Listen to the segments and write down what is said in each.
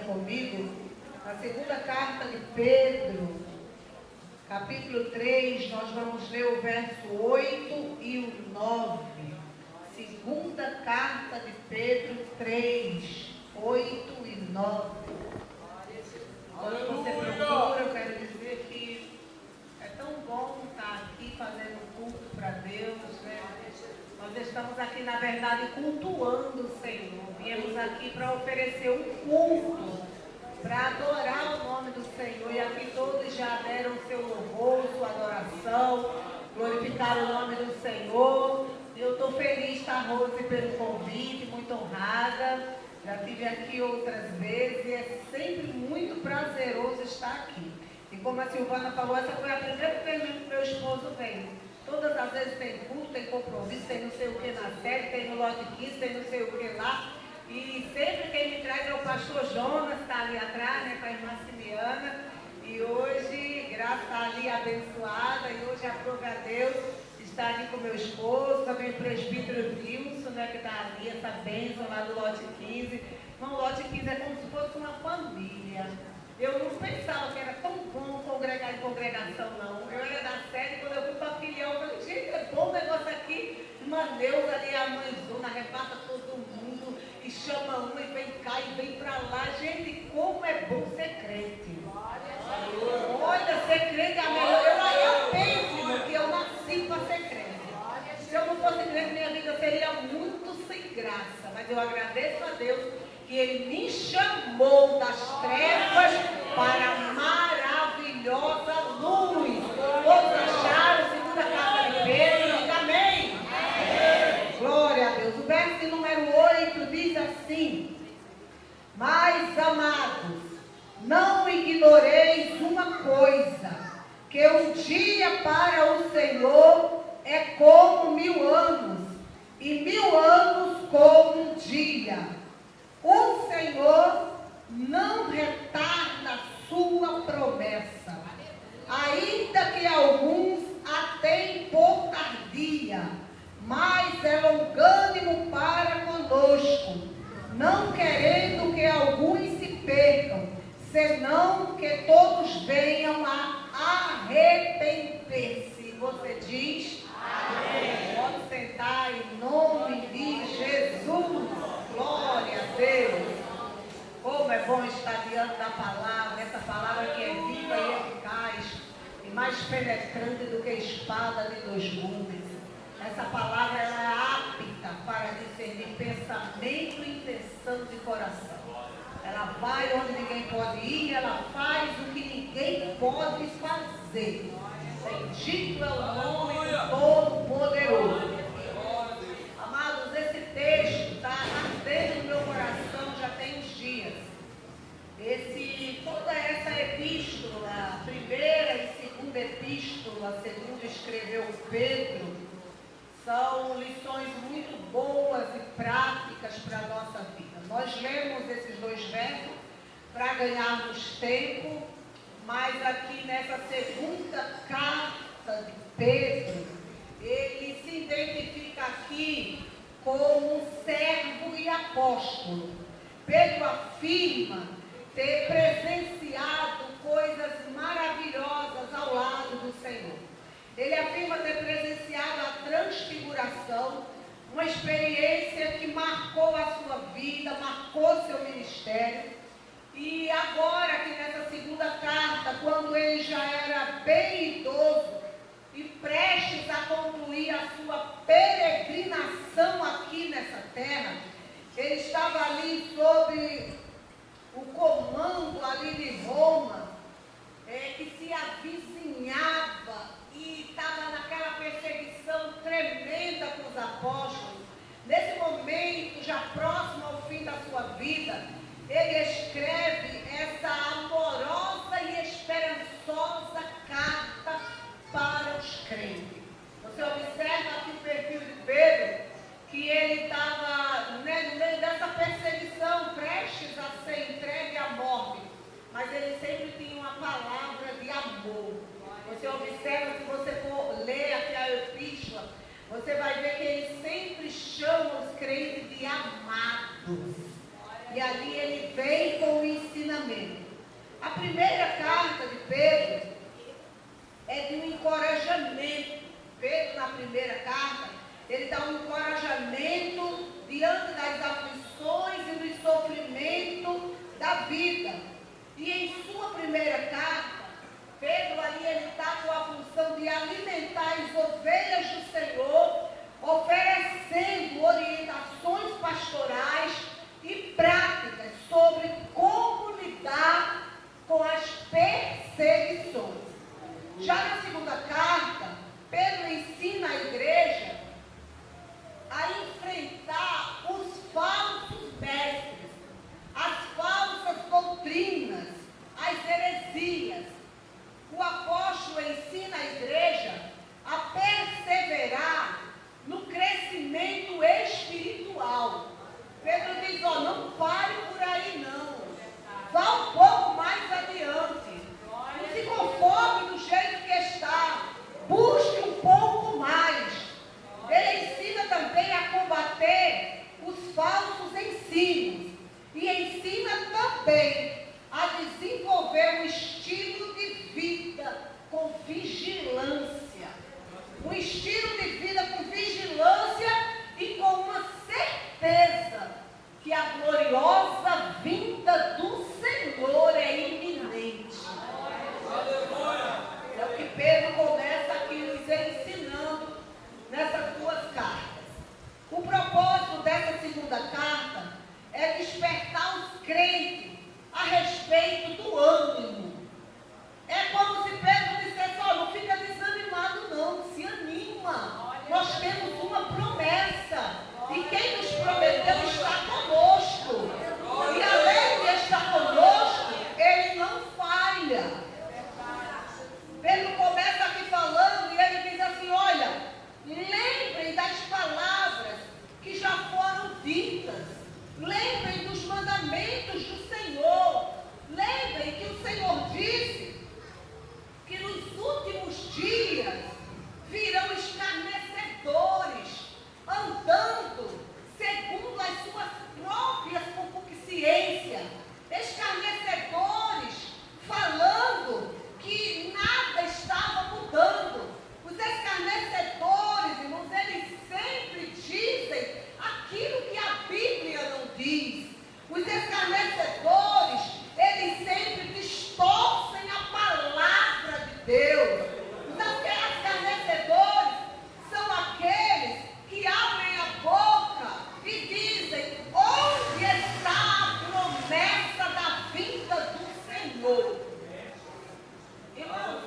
comigo na segunda carta de Pedro, capítulo 3, nós vamos ler o verso 8 e o 9. Segunda carta de Pedro 3, 8 e 9. Quando você procura, eu quero dizer que é tão bom estar aqui fazendo culto para Deus, né? Nós estamos aqui, na verdade, cultuando o Senhor. Viemos aqui para oferecer um culto, para adorar o nome do Senhor. E aqui todos já deram seu louvor, sua adoração, glorificaram o nome do Senhor. Eu estou feliz, tá, Rose, pelo convite, muito honrada. Já estive aqui outras vezes e é sempre muito prazeroso estar aqui. E como a Silvana falou, essa foi a primeira vez que meu esposo veio. Todas as vezes tem culto, tem compromisso, tem não sei o que na série, tem no lote 15, tem não sei o que lá. E sempre quem me traz é o pastor Jonas, está ali atrás, né, com a irmã Simeana. E hoje, graças a ali abençoada, e hoje aprove a Deus estar aqui com meu esposo, também o presbítero Wilson, né, que está ali, essa bênção lá do lote 15. Então, o lote 15 é como se fosse uma família. Eu não pensava que era tão bom congregar em congregação, não. Eu era da série, quando eu fui para a filial, eu falei, gente, é bom o negócio aqui. Uma Deus ali, a mãezona, arrebata todo mundo, e chama um, e vem cá, e vem para lá. Gente, como é bom ser crente. Olha, ser crente é a melhor. Eu ainda penso que eu nasci para ser crente. Se eu não fosse crente, minha vida seria muito sem graça. Mas eu agradeço a Deus que Ele me chamou das trevas para a maravilhosa luz. Todos acharam, segunda carta de Pedro, diga amém. Glória a Deus. O verso número 8 diz assim: mas, amados, não ignoreis uma coisa, que um dia para o Senhor é como 1000 anos, e 1000 anos como um dia. O Senhor não retarda sua promessa, ainda que alguns a tenham por tardia, mas é longânimo para conosco, não querendo que alguns se percam, senão que todos venham a arrepender-se. Você diz? Amém. Pode sentar em nome de Jesus. Glória a Deus. Como é bom estar diante da palavra, essa palavra que é viva e eficaz, e mais penetrante do que espada de 2 gumes. Essa palavra ela é apta para discernir pensamento e intenção de coração. Ela vai onde ninguém pode ir, ela faz o que ninguém pode fazer. Bendito é o nome do Todo-Poderoso. Amados, esse texto está ardendo no meu coração já tem uns dias. Toda essa epístola, a primeira e segunda epístola, segundo escreveu Pedro, são lições muito boas e práticas para a nossa vida. Nós lemos esses 2 versos para ganharmos tempo, mas aqui nessa segunda carta de Pedro, ele se identifica aqui como um servo e apóstolo. Pedro afirma ter presenciado coisas maravilhosas ao lado do Senhor. Ele afirma ter presenciado a transfiguração, uma experiência que marcou a sua vida, marcou seu ministério. E agora, aqui nessa segunda carta, quando ele já era bem idoso e prestes a concluir a sua peregrinação aqui nessa terra, ele estava ali sob o comando ali de Roma, que se avizinhava e estava naquela perseguição tremenda com os apóstolos. Nesse momento, já próximo ao fim da sua vida, ele escreve essa amorosa e esperançosa carta para os crentes. Você observa aqui o perfil de Pedro, que ele estava no meio dessa perseguição, prestes a ser entregue à morte, mas ele sempre tinha uma palavra de amor. Você observa, se você for ler aqui a epístola, você vai ver que ele sempre chama os crentes de amados. E ali ele vem com o ensinamento. A primeira carta de Pedro é de um encorajamento. Pedro, na primeira carta, ele dá um encorajamento diante das aflições e do sofrimento da vida. E em sua primeira carta, Pedro ali ele está com a função de alimentar as ovelhas do Senhor, oferecendo orientações pastorais e práticas sobre como lidar com as perseguições. Já na segunda carta, Pedro ensina a igreja a enfrentar os falsos mestres, as falsas doutrinas, as heresias. O apóstolo ensina a igreja a perseverar no crescimento espiritual. Pedro diz, não pare por aí não. Vá um pouco mais adiante. Não se conforme do jeito que está. Busque um pouco mais. Ele ensina também a combater os falsos ensinos. E ensina também a desenvolver um estilo de vida com vigilância. Um estilo de vida com vigilância e com uma certeza que a gloriosa vinda do Senhor é iminente. É o que Pedro começa aqui nos ensinando nessas duas cartas. O propósito dessa segunda carta é despertar os crentes a respeito do ânimo. É como se Pedro dissesse, não fica desanimado não, se anima. Nós temos uma promessa. E quem nos prometeu está conosco. E além de estar conosco, ele não falha. Pedro começa aqui falando e ele diz assim, lembrem das palavras que já foram ditas. Lembrem dos mandamentos do Senhor. Lembrem que o Senhor disse que nos últimos dias virão escarnecedores, andando segundo as suas próprias concupiscências, escarnecedores, falando que nada estava mudando. Os escarnecedores, irmãos, eles sempre dizem aquilo que a Bíblia não diz. Os escarnecedores, eles sempre distorcem a palavra de Deus. Os escarnecedores são aqueles que abrem a boca e dizem, onde está a promessa da vinda do Senhor? Irmãos,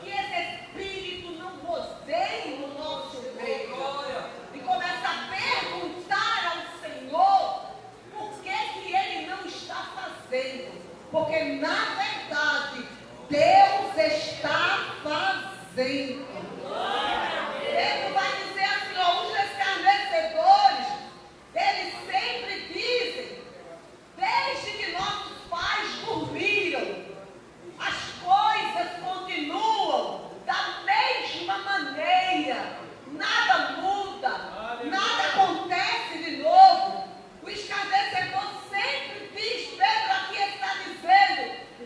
que esse espírito não rodeie no nosso meio e comece a perguntar ao Senhor por que ele não está fazendo. Porque, na verdade, Deus está fazendo. Ele vai dizer assim, os escarnecedores, eles sempre dizem, desde que nossos pais dormiram, as coisas continuam da mesma maneira, nada muda, nada acontece de novo. O escarnecedor sempre diz, Pedro aqui está dizendo,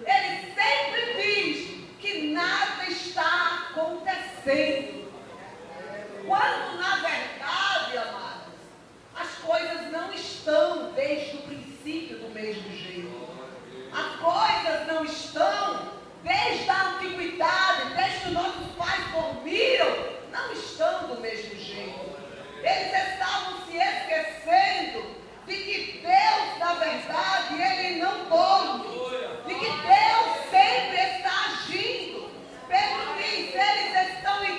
ele sempre diz que nada está acontecendo. Quando na verdade, amados, as coisas não estão desde o princípio do mesmo jeito. As coisas não estão desde a antiguidade, desde que nossos pais dormiram, não estão do mesmo jeito. Eles estavam se esquecendo de que Deus, na verdade, ele não dorme, de que Deus sempre está agindo. Pedro diz, eles estão em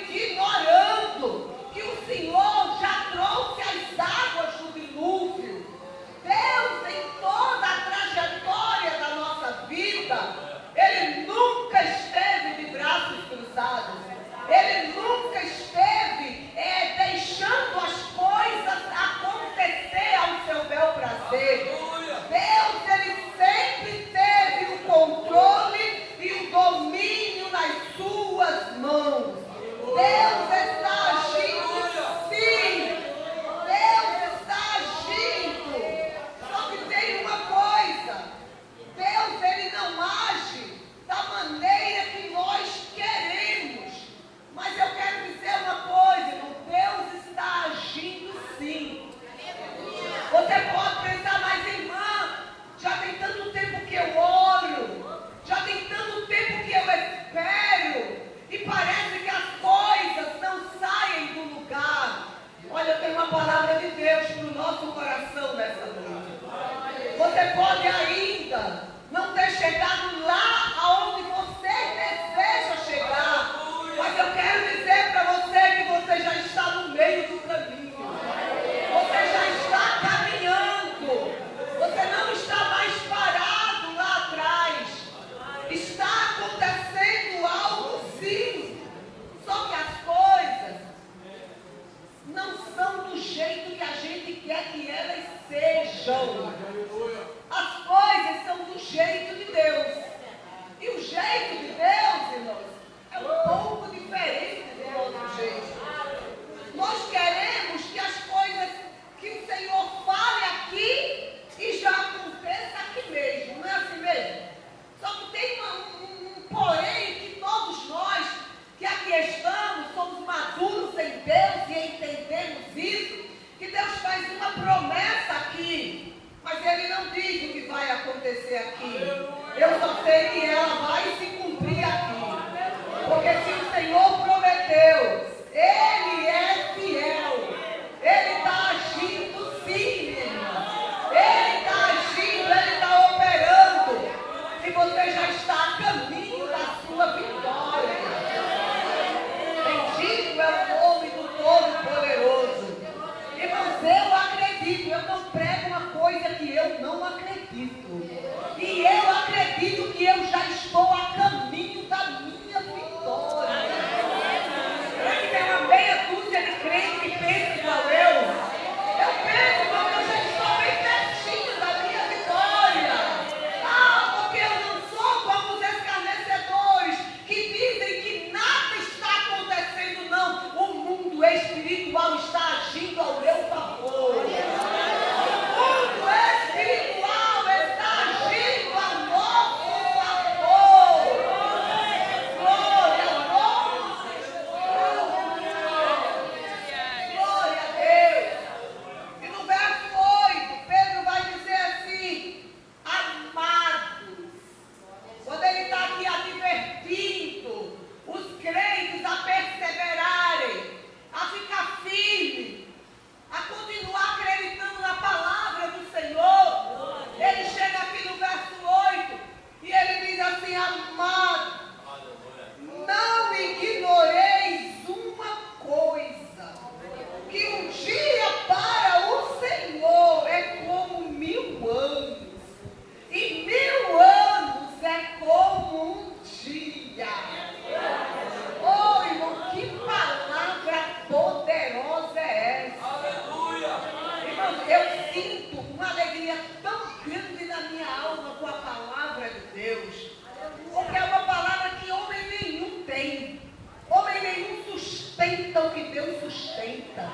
sustenta o que Deus sustenta.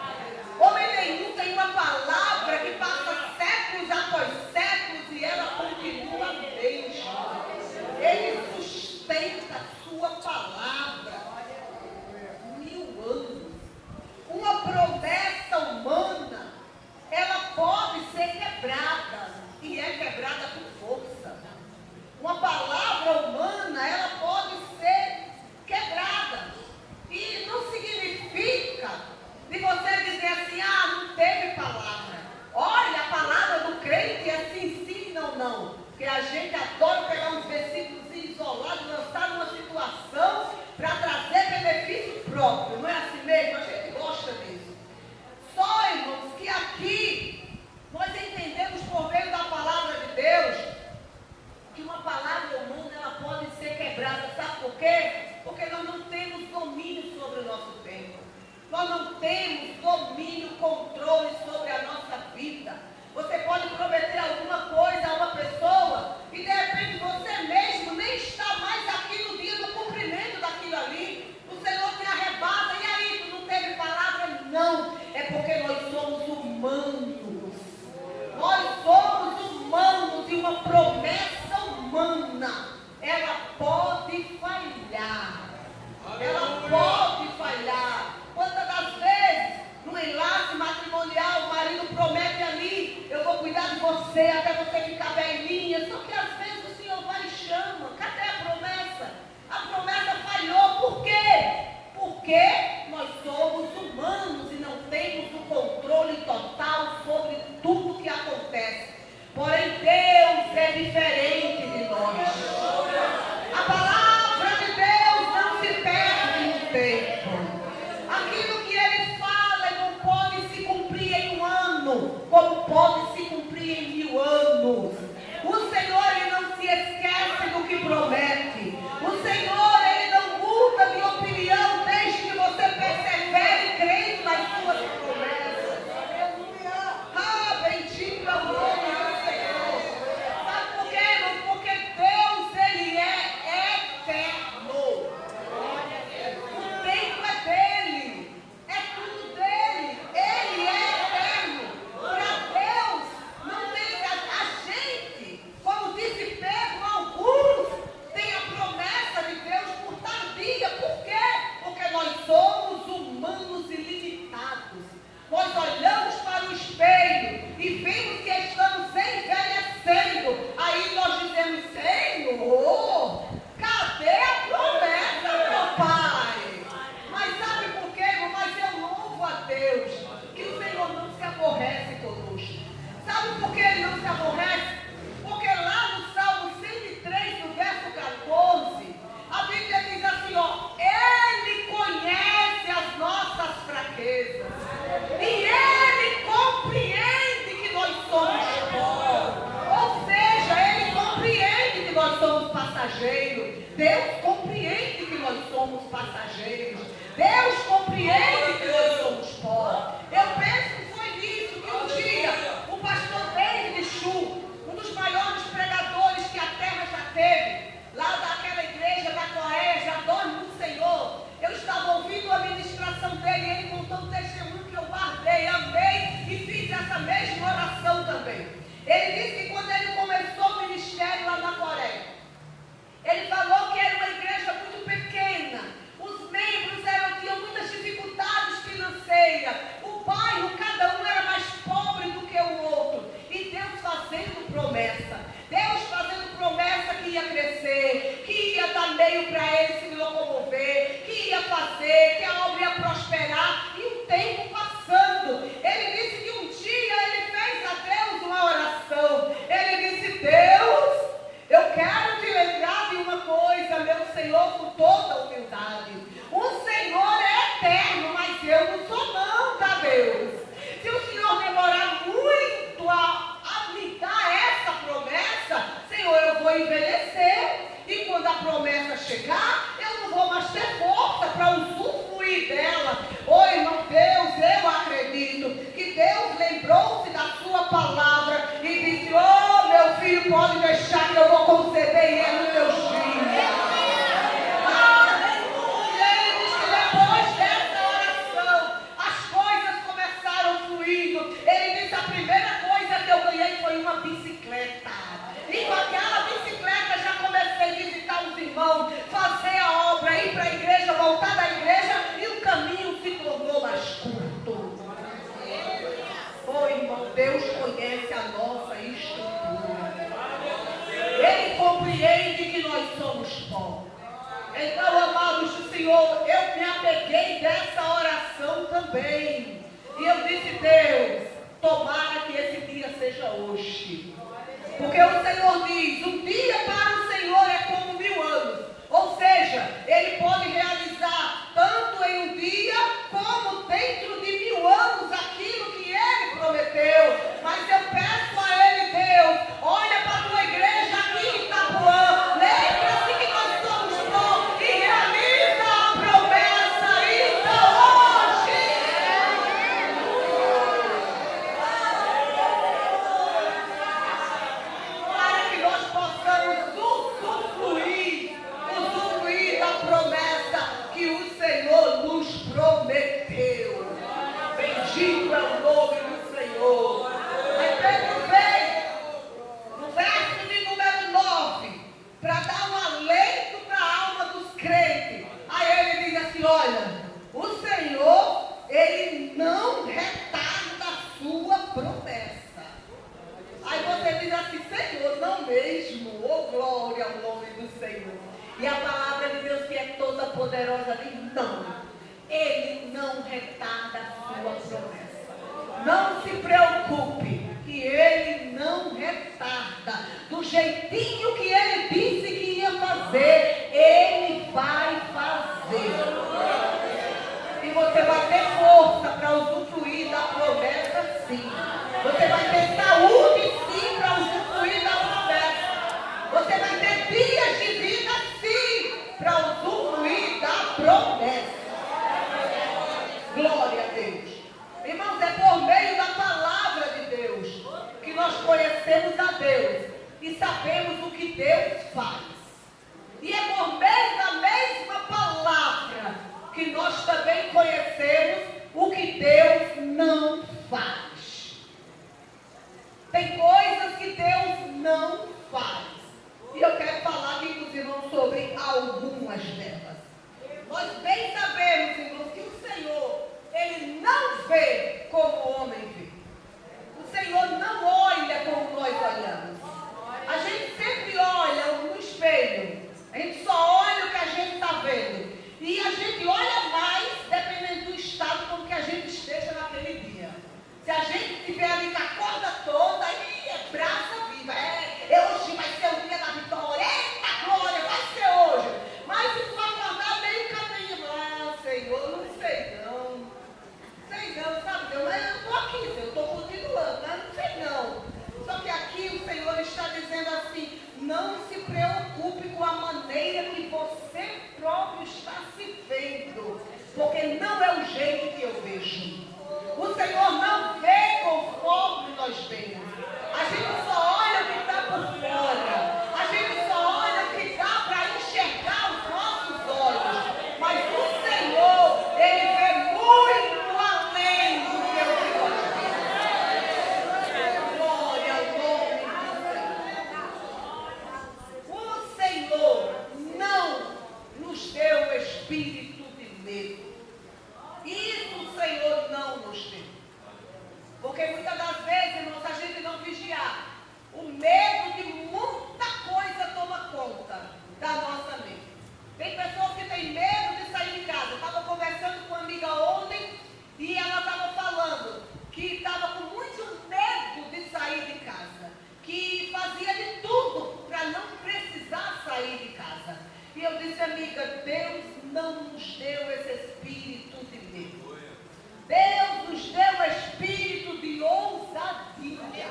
Homem nenhum tem uma palavra que passa séculos após séculos e ela continua a mesma. Ele sustenta a sua palavra 1000 anos. Uma promessa humana, ela pode ser quebrada, e é quebrada por força. Uma palavra humana, ela pode ser quebrada. E não significa de você dizer assim, não teve palavra. Olha, a palavra do crente é assim, sim, não. Porque a gente adora pegar uns versículos isolados, lançar numa situação para trazer benefício próprio. Não é assim mesmo? A gente gosta disso. Só, irmãos, que aqui nós entendemos por meio da palavra de Deus que uma palavra humana ela pode ser quebrada. Sabe por quê? Porque nós não temos domínio sobre o nosso tempo. Nós não temos domínio, controle sobre a nossa vida. Você pode prometer alguma coisa a uma pessoa e de repente você mesmo nem está mais aqui no dia do cumprimento daquilo ali. O Senhor te arrebata. E aí, tu não teve palavra? Não. É porque nós somos humanos. Nós somos humanos e uma promessa humana, ela pode falhar. Ela pode falhar. Quantas das vezes, no enlace matrimonial, o marido promete ali, eu vou cuidar de você até você ficar velhinha. Só que às vezes o Senhor vai e chama. Cadê a promessa? A promessa falhou. Por quê? Porque nós somos humanos e não temos o controle total sobre tudo que acontece. Porém, Deus é diferente de nós. A palavra de Deus não se perde no tempo. Aquilo que Ele fala não pode se cumprir em 1 ano, como pode se cumprir em 1000 anos. O Senhor, Ele não se esquece do que promete. O Senhor, Ele não muda de opinião desde que você persevere crendo nas suas promessas. Bendito é o nome do Senhor. Sabe por quê, irmão? Porque Deus, Ele é eterno. O tempo é dele. É tudo dele. Ele é eterno. Para Deus, não tem a gente, como disse Pedro, alguns têm a promessa de Deus por tardia. Por quê? Porque nós somos humanos e limitados. Nós olhamos para o espelho e vemos que estamos envelhecendo. Aí nós dizemos, Senhor, cadê a promessa, meu Pai? Mas sabe por quê? Mas eu louvo a Deus que o Senhor não se aborrece conosco. Sabe por que Ele não se aborrece? Porque lá no Salmo 103, no verso 14, a Bíblia diz assim, Ele conhece as nossas fraquezas. E Ele compreende que nós somos pó. Ou seja, Ele compreende que nós somos passageiros. Deus compreende que nós somos passageiros. Deus compreende que nós somos pó. Eu penso que foi nisso que um dia o pastor David Chu, um dos maiores pregadores que a terra já teve, lá daquela igreja da Coreia, já dorme no Senhor. Eu estava ouvindo a ministração dele e ele contou um testemunho que eu guardei, amei e fiz essa mesma oração também. Ele disse que quando ele começou o ministério lá na Coreia, ele falou que era uma igreja muito pequena, os membros tinham muitas dificuldades financeiras, o bairro, cada um era mais pobre do que o outro, e Deus fazendo promessa que ia crescer, que ia dar meio para ele se locomover, que ia fazer, que a obra ia prosperar, e o tempo passando. Ele disse que um dia ele fez a Deus uma oração. Ele disse, Deus, eu quero te lembrar de uma coisa, meu Senhor, com toda humildade. O Senhor é eterno, mas eu não sou não, tá, Deus? Se o Senhor demorar muito a me dar essa promessa, Senhor, eu vou envelhecer. E quando a promessa chegar, eu não vou mais ter força para usufruir dela. Irmão, Deus, eu acredito que Deus lembrou-se da sua palavra e disse, meu filho, pode deixar que eu vou conceder ele nos teus filhos. Aleluia! Ele disse que depois dessa Senhor, eu me apeguei dessa oração também. E eu disse, Deus, tomara que esse dia seja hoje. Porque o Senhor diz, um dia para o Senhor é como 1000 anos. Ou seja, Ele pode realizar tanto em um dia, como dentro de 1000 anos, aquilo que Ele prometeu. Mas eu peço a Ele, Deus, olha para a tua igreja aqui em Itapuã, lembra-se que nós somos bons e realiza a promessa ainda hoje. Para que nós possamos usufruir da promessa que o Senhor nos prometeu. Bendito é o nome do Senhor. Aí Pedro veio no verso de número 9 para dar um alento para a alma dos crentes. Aí ele diz assim, olha, o Senhor, Ele não retarda a sua promessa. Aí você diz assim, Senhor, não mesmo, oh glória ao nome do Senhor. E a palavra de Deus que é toda poderosa diz, não, Ele não retarda a sua promessa. Não se preocupe, que Ele não retarda. Do jeitinho que Ele disse que ia fazer, Ele vai fazer. E você vai ter força para usufruir da promessa, sim. Você vai ter saúde, sim, para usufruir da promessa. Você vai ter dias de vida, sim, para usufruir da promessa. Glória a Deus. Irmãos, é por meio da palavra de Deus que nós conhecemos a Deus e sabemos o que Deus faz. E é por meio da mesma palavra que nós também conhecemos o que Deus não faz. Tem coisas que Deus não faz. E eu quero falar aqui com os irmãos sobre algumas delas. Nós bem sabemos, irmãos, que o Senhor, Ele não vê como o homem vê. O Senhor não olha como nós olhamos. A gente sempre olha no espelho. A gente só olha o que a gente está vendo. E a gente olha mais dependendo do estado com que a gente esteja naquele dia. Se a gente estiver ali com a corda toda, aí é braça viva. Hoje vai ser o dia da vitória. Eita glória, vai ser hoje. Mas se tu acordar meio caminho, Senhor, não sei não. Sei não, sabe Deus? Mas eu estou aqui, Senhor, eu estou continuando, mas não sei não. Só que aqui o Senhor está dizendo assim, não se preocupe com a maneira que você próprio está se vendo, porque não é o jeito que eu vejo. O Senhor não vê conforme nós vemos. A gente só olha o que está por fora. A gente só olha o que dá para enxergar os nossos olhos. Mas o Senhor, Ele vê muito além do que eu vejo. Glória ao nome do Senhor. O Senhor não nos deu o espírito de medo. Isso o Senhor não nos deu. Porque muitas das vezes, irmãos, a gente não vigiar, o medo de muita coisa toma conta da nossa mente. Tem pessoas que têm medo de sair de casa. Eu estava conversando com uma amiga ontem e ela estava falando que estava com muito medo de sair de casa, que fazia de tudo para não precisar sair de casa. E eu disse, amiga, Deus não nos deu esse espírito de medo. Deus nos deu o espírito de ousadia.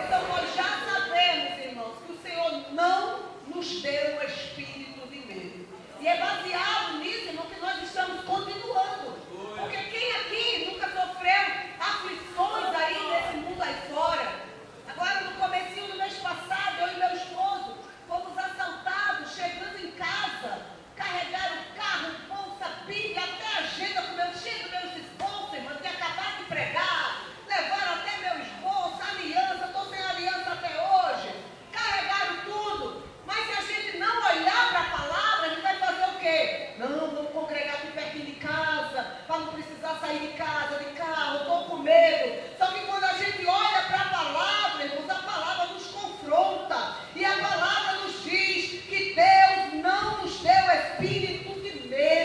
Então nós já sabemos, irmãos, que o Senhor não nos deu o espírito de medo. E é baseado nisso, irmão, que nós estamos continuando. Porque quem aqui nunca sofreu aflições aí nesse mundo aí fora? Agora no comecinho do mês passado, eu e meu esposo fomos assaltados, chegando em casa, carregaram o carro, bolsa, Bíblia, até a agenda com meu cheio, meus esboços, irmão, tinha acabado de pregar, levaram até meu esboço, aliança, estou sem aliança até hoje, carregaram tudo. Mas se a gente não olhar para a palavra, a gente vai fazer o quê? Não, vamos congregar aqui pertinho de casa, para não precisar sair de casa, de carro, estou com medo. Só que quando a gente olha para a palavra, irmãos, a palavra nos confronta. E a palavra nos diz que Deus não nos deu espírito de medo.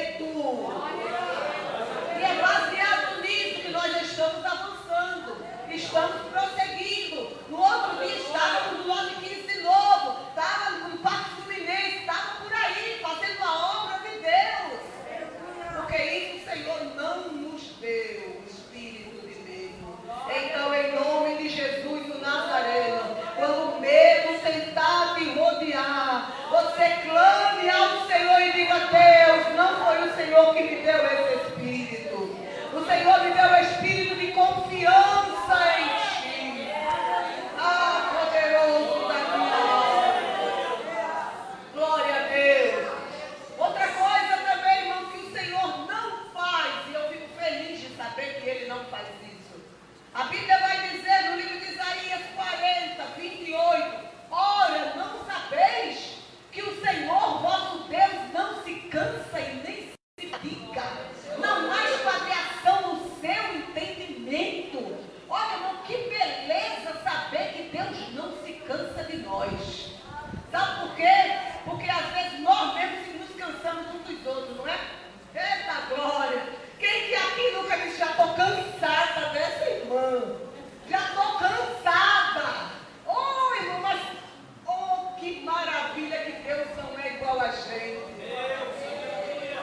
Senhor que me deu esse espírito. O Senhor me deu o espírito de confiança em Ti. Ah, poderoso da minha alma. Glória a Deus. Outra coisa também, irmão, que o Senhor não faz, e eu fico feliz de saber que Ele não faz isso. A Bíblia vai dizer no livro de Isaías 40, 28, ora, não sabeis que o Senhor vosso Deus não se cansa e nem se fatiga, não há esquadreação no seu entendimento. Olha, irmão, que beleza saber que Deus não se cansa de nós. Sabe por quê? Porque às vezes nós mesmos nos cansamos uns dos outros, não é? Eita glória! Quem que aqui nunca disse, já estou cansada dessa irmã? Já estou cansada. Oh, irmão, mas oh, que maravilha que Deus não é igual a gente.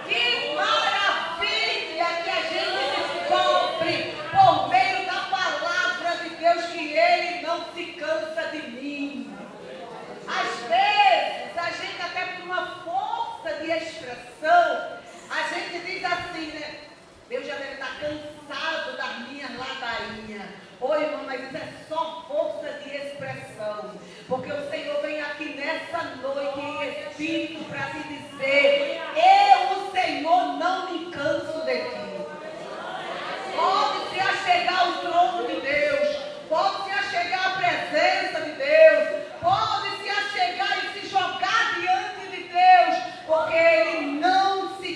Que maravilha que a gente descobre por meio da palavra de Deus que Ele não se cansa de mim. Às vezes, a gente até por uma força de expressão, a gente diz assim, né? Deus já deve estar cansado das minhas ladainhas. Ô irmão, mas isso é só força de expressão. Porque o Senhor vem aqui nessa noite em espírito para te dizer: eu, o Senhor, não me canso de ti. Pode-se achegar ao trono de Deus. Pode-se achegar à presença de Deus. Pode-se achegar e se jogar diante de Deus. Porque Ele não se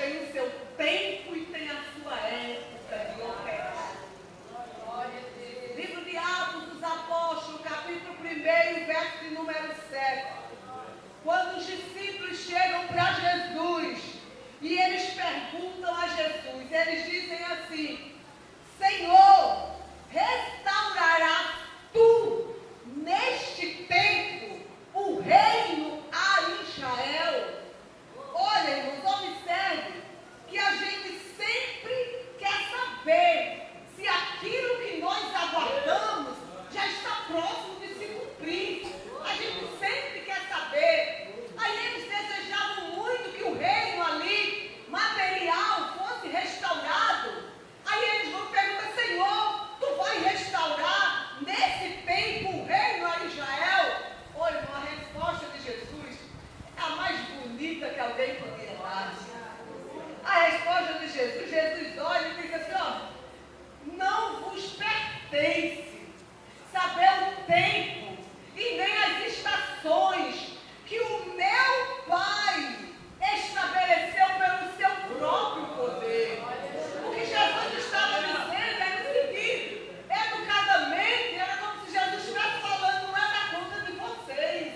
tem o seu tempo e tem a sua época de operar. Livro de Atos dos Apóstolos, capítulo 1, verso de número 7. Quando os discípulos chegam para Jesus e eles perguntam a Jesus, eles dizem assim: Senhor, restaurarás tu neste tempo o reino a Israel? Olha, irmãos, observe que a gente sempre quer saber se aquilo que nós aguardamos já está próximo de se cumprir. A gente sempre quer saber. Aí eles desejavam muito que o reino ali, material, fosse restaurado. Aí eles vão perguntar: Senhor, tu vai restaurar nesse tempo o reino a Israel? Olha, irmão, a resposta de Jesus é a mais bonita que alguém poderia dar. A resposta de Jesus, Jesus olha e diz assim: ó, não vos pertence saber o tempo e nem as estações que o meu Pai estabeleceu pelo seu próprio poder. O que Jesus estava dizendo é o seguinte: educadamente, era como se Jesus estivesse falando: não é da conta de vocês.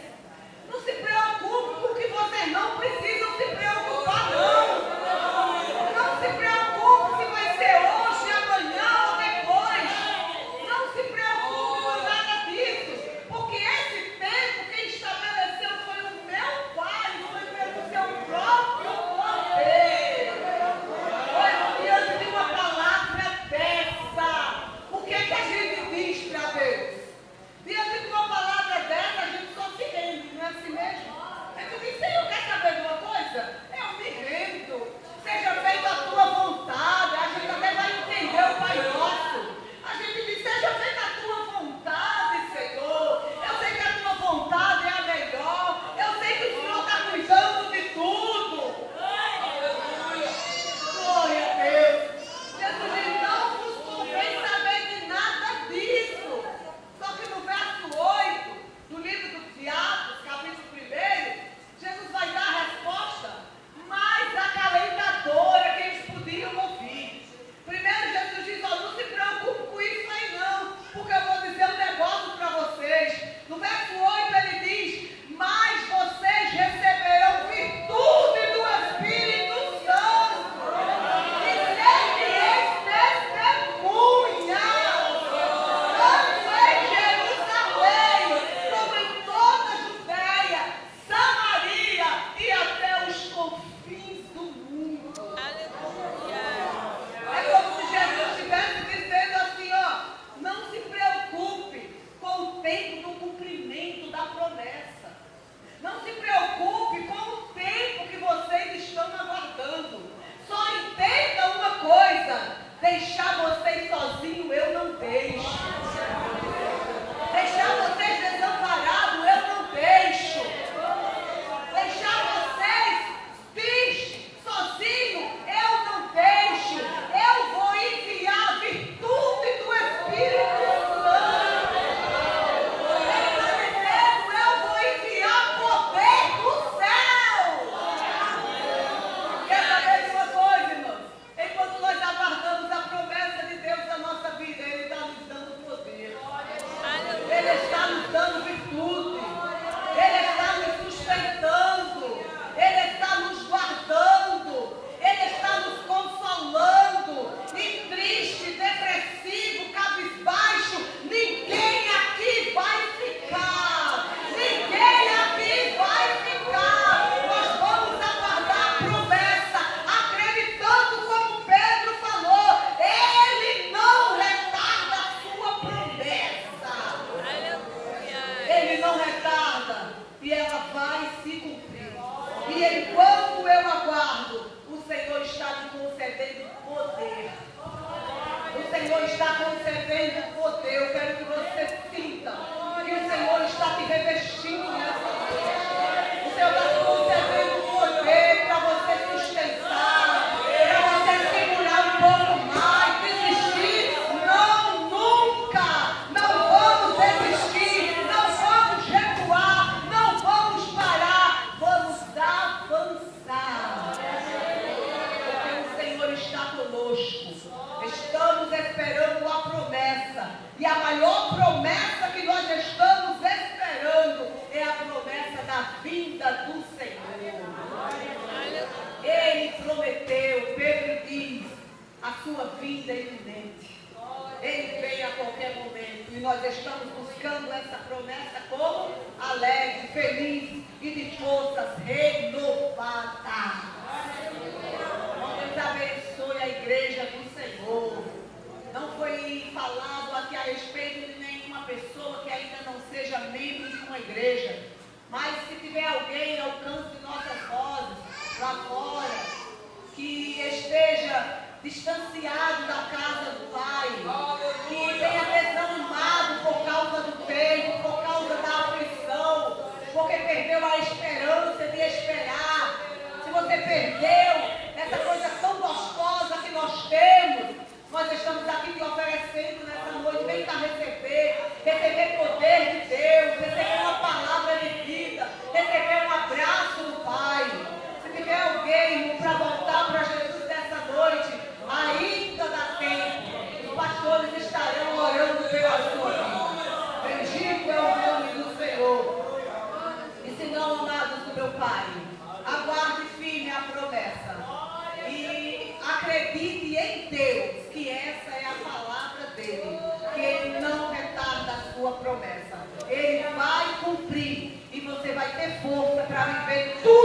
Não se preocupe com o que vocês não precisam se preocupar, não. Não se preocupe se vai ser hoje, amanhã ou depois. Não se preocupe com nada disso, porque esse tempo quem estabeleceu foi o meu Pai, foi pelo seu próprio poder. Foi diante de uma palavra dessa. O que é que a gente diz para Deus? Diante de uma palavra dessa, a gente só se rende, não é assim mesmo? A gente diz: Senhor, quer saber de uma coisa? Eu me rendo. Seja feita a tua vontade. A gente até vai entender o Pai Nosso. A gente diz: seja feita a tua vontade, Senhor. Eu sei que a tua vontade é a melhor. Eu sei que o Senhor está cuidando de tudo. Glória a Deus. Jesus diz: não vos convém saber de nada disso. Só que no verso 8 do livro de Atos, capítulo 1, Jesus vai dar a resposta mais acalentadora que eles podiam ouvir. Primeiro, Jesus diz: ó, não se preocupe com isso aí não, porque eu vou dizer um negócio para vocês. No verso 8 ele diz: mas vocês receberão virtude do Espírito Santo e sereis testemunhas, tanto em Jerusalém como em toda a Judéia, Samaria e até os confins do mundo. É como se Jesus estivesse dizendo assim: ó, não se preocupe com o tempo do cumprimento da promessa. Não se preocupe com o tempo que vocês estão aguardando. Só entenda uma coisa: deixar vocês sozinhos eu não deixo. Deixar vocês desamparados eu não deixo. Deixar vocês tristes, sozinhos eu não deixo. Eu vou enviar a virtude do Espírito Santo. Ele está dizendo: eu vou enviar poder do céu. Quer saber de uma coisa, irmãos? Enquanto nós aguardamos a promessa de Deus na nossa vida, Ele está nos dando poder. Ele está nos dando virtude. Ele está nos sustentando. Ele está nos guardando. Ele está nos consolando. E triste, depressivo, cabisbaixo, ninguém aqui vai ficar. Ninguém aqui vai ficar. Nós vamos aguardar a promessa, acreditando como Pedro falou: Ele não retarda a sua promessa. Ele não retarda e ela vai se cumprir. E enquanto eu aguardo, o Senhor está me concedendo poder. O Senhor está concedendo poder. Eu quero que você sinta que o Senhor está te revestindo nessa noite. O Senhor está te concedendo poder para você sustentar, para você segurar um pouco mais, desistir. Não, nunca. Não vamos desistir. Não vamos recuar. Não vamos parar. Vamos avançar. está conosco. Estamos esperando a promessa. E a maior promessa que nós estamos esperando é a promessa da vinda do Senhor. Ele prometeu, Pedro diz, a sua vinda é iminente. Ele vem a qualquer momento. E nós estamos buscando essa promessa como alegre, feliz e de forças renovadas. Deus abençoe a igreja do Senhor. Não foi falado aqui a respeito de nenhuma pessoa que ainda não seja membro de uma igreja. Mas se tiver alguém ao alcance de nossas vozes, lá fora, que esteja distanciado da casa do Pai, que tenha desanimado por causa do tempo, por causa da aflição, porque perdeu a esperança de esperar. Se você perdeu essa coisa tão gostosa que nós temos, nós estamos aqui te oferecendo nessa noite. Vem cá receber poder de Deus, receber uma palavra de vida, receber um abraço do Pai. Se tiver alguém para voltar para Jesus nessa noite, ainda dá tempo. Os pastores estarão orando pela sua vida. Bendito é o nome do Senhor. E se não, amados do meu Pai, aguarde firme a promessa. E acredite em Deus, que essa é a palavra dele. Que ele não retarda a sua promessa. Ele vai cumprir. E você vai ter força para viver tudo